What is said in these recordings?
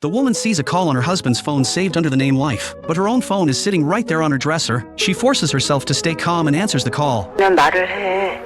The woman sees a call on her husband's phone saved under the name Wife, but her own phone is sitting right there on her dresser. She forces herself to stay calm and answers the call. 그냥 말을 해.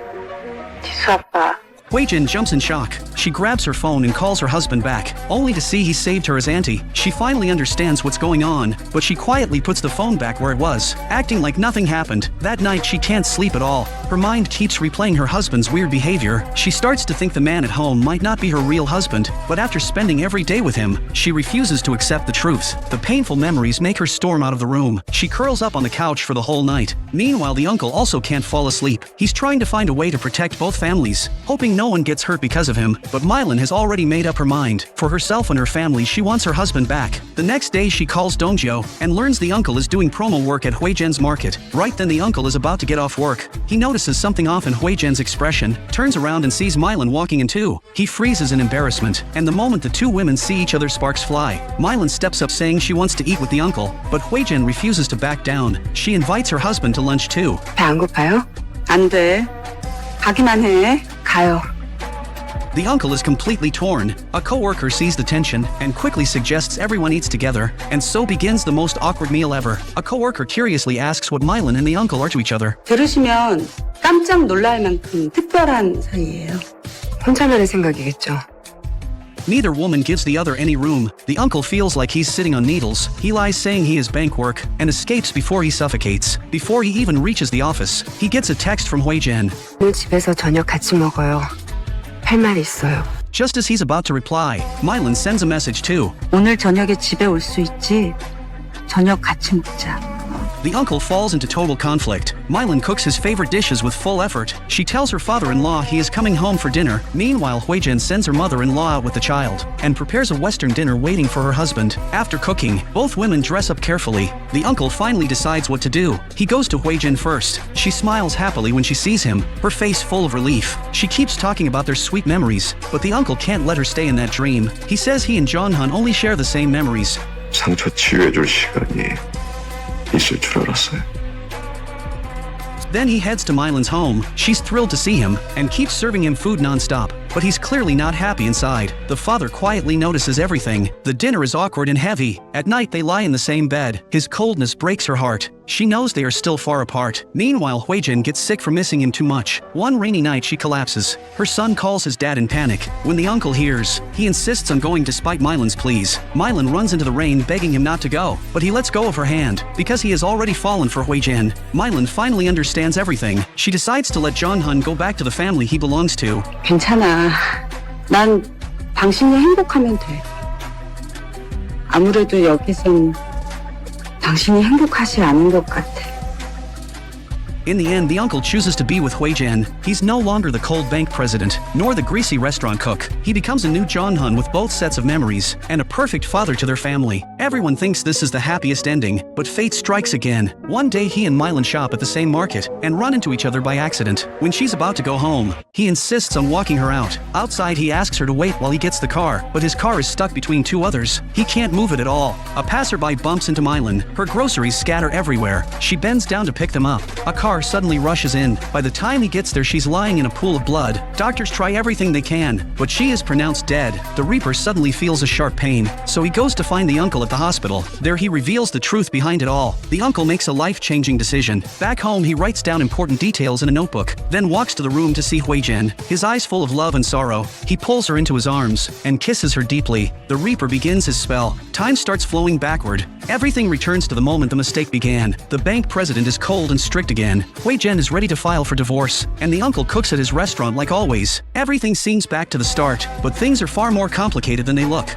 지수 아빠. Hui-jin jumps in shock. She grabs her phone and calls her husband back, only to see he saved her as auntie. She finally understands what's going on, but she quietly puts the phone back where it was, acting like nothing happened. That night she can't sleep at all. Her mind keeps replaying her husband's weird behavior. She starts to think the man at home might not be her real husband, but after spending every day with him, she refuses to accept the truth. The painful memories make her storm out of the room. She curls up on the couch for the whole night. Meanwhile, the uncle also can't fall asleep. He's trying to find a way to protect both families, hoping no one gets hurt because of him, but Mylan has already made up her mind. For herself and her family, she wants her husband back. The next day, she calls Dongjio and learns the uncle is doing promo work at Hui-jin's market. Right then, the uncle is about to get off work. He notices something off in Hui-jin's expression, turns around and sees Mylan walking in too. He freezes in embarrassment, and the moment the two women see each other, sparks fly. Mylan steps up saying she wants to eat with the uncle, but Hui-jin refuses to back down. She invites her husband to lunch too. 배 안 고파요? 안 돼. 가기만 해. 가요. The uncle is completely torn. A co-worker sees the tension and quickly suggests everyone eats together, and so begins the most awkward meal ever. A co-worker curiously asks what Mylan and the uncle are to each other. 들으시면 깜짝 놀랄 만큼 특별한 사이예요. 혼자만의 생각이겠죠. Neither woman gives the other any room. The uncle feels like he's sitting on needles. He lies saying he is bank work and escapes before he suffocates. Before he even reaches the office, he gets a text from Hui-jin. 오늘 집에서 저녁 같이 먹어요. 할 말 있어요. Just as he's about to reply, Mylan sends a message too. 오늘 저녁에 집에 올 수 있지? 저녁 같이 먹자. The uncle falls into total conflict. Mylan cooks his favorite dishes with full effort. She tells her father-in-law he is coming home for dinner. Meanwhile, Hui-jin sends her mother-in-law out with the child and prepares a Western dinner waiting for her husband. After cooking, both women dress up carefully. The uncle finally decides what to do. He goes to Hui-jin first. She smiles happily when she sees him, her face full of relief. She keeps talking about their sweet memories, but the uncle can't let her stay in that dream. He says he and Jong-hun only share the same memories. 상처 치유해줄 시간이 있을 줄 알았어요. Then he heads to Mylan's home. She's thrilled to see him and keeps serving him food non-stop, but he's clearly not happy inside. The father quietly notices everything. The dinner is awkward and heavy. At night, they lie in the same bed. His coldness breaks her heart. She knows they are still far apart. Meanwhile, Hui-jin gets sick from missing him too much. One rainy night, she collapses. Her son calls his dad in panic. When the uncle hears, he insists on going despite Mylan's pleas. Mylan runs into the rain, begging him not to go, but he lets go of her hand because he has already fallen for Hui-jin. Mylan finally understands everything. She decides to let Jong-hun go back to the family he belongs to. 괜찮아. 난 당신이 행복하면 돼. 아무래도 여기선 당신이 행복하지 않은 것 같아. In the end, the uncle chooses to be with Hui-jin. He's no longer the cold bank president, nor the greasy restaurant cook. He becomes a new Jong-hun with both sets of memories, and a perfect father to their family. Everyone thinks this is the happiest ending, but fate strikes again. One day he and Mylan shop at the same market, and run into each other by accident. When she's about to go home, he insists on walking her out. Outside, he asks her to wait while he gets the car, but his car is stuck between two others. He can't move it at all. A passerby bumps into Mylan. Her groceries scatter everywhere. She bends down to pick them up. A car suddenly rushes in. By the time he gets there, she's lying in a pool of blood. Doctors try everything they can, but she is pronounced dead. The Reaper suddenly feels a sharp pain, so he goes to find the uncle at the hospital. There he reveals the truth behind it all. The uncle makes a life-changing decision. Back home, he writes down important details in a notebook, then walks to the room to see Hui-jin. His eyes full of love and sorrow, he pulls her into his arms and kisses her deeply. The Reaper begins his spell. Time starts flowing backward. Everything returns to the moment the mistake began. The bank president is cold and strict again. Hui-jin is ready to file for divorce, and the uncle cooks at his restaurant like always. Everything seems back to the start, but things are far more complicated than they look.